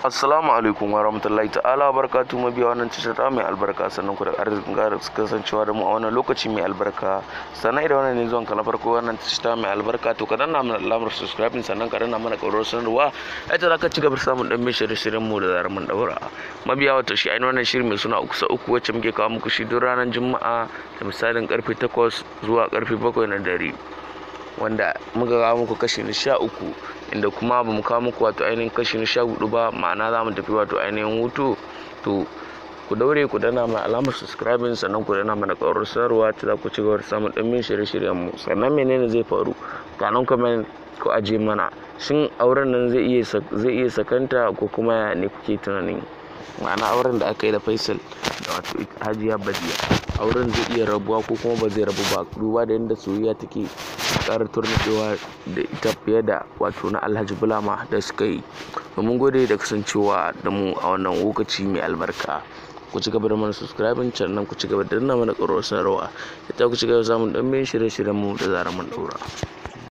Assalamu alaikum wa rahmatullahi ta'ala barkatu mabiya wannan tashar ta mai albarka, sannan ku da arzikin kasancewa da mu a wannan lokaci mai albarka. Sannan idan wannan ne zuwan ka na farko wannan tashar ta mai albarka, to ka danna mana alamar subscribing, sannan ka danna mana ƙaurar sanarwa, ita za ka ci gaba samun ɗan shirye-shiryen mu da zarar mun daura. Mabiya wato shi ainihin wannan shirin mai suna ukusa uku, wacce muke kawo muku shi duk ranar Juma'a da misalin karfe 8 zuwa karfe 7 na dare, wanda muka kawo muku kashi na 13, inda kuma ba mu kawo muku wato ainihin kashi na 14 ba, ma'ana za mu tafi wato ainihin hutu. To ku daure ku dana mai alamar subscribing, sannan ku dana mana ƙaurar sanarwa ta za ku ci gaba da samun ɗimbin shirye-shiryen mu. Sannan menene zai faru, kanan comment ku aje mana, shin auren nan zai iya sakanta ko kuma ya ne kuke tunanin? Ma'ana auren da aka yi da Faisal da wato Hajiya Badiya, auren zai iya rabuwa ko kuma ba zai rabu ba, duba da yadda soyayya take ƙara turnukewa da ita fiye da wato na Alhaji Bulama da suka yi. Mun gode da kasancewa da mu a wannan lokaci mai albarka. Ku ci gaba da mana subscribing, sannan ku ci gaba da danna mana ƙaurar sanarwa, ita ku ci gaba da samun ɗimbin shirye-shiryen mu da zarar mun ɗora.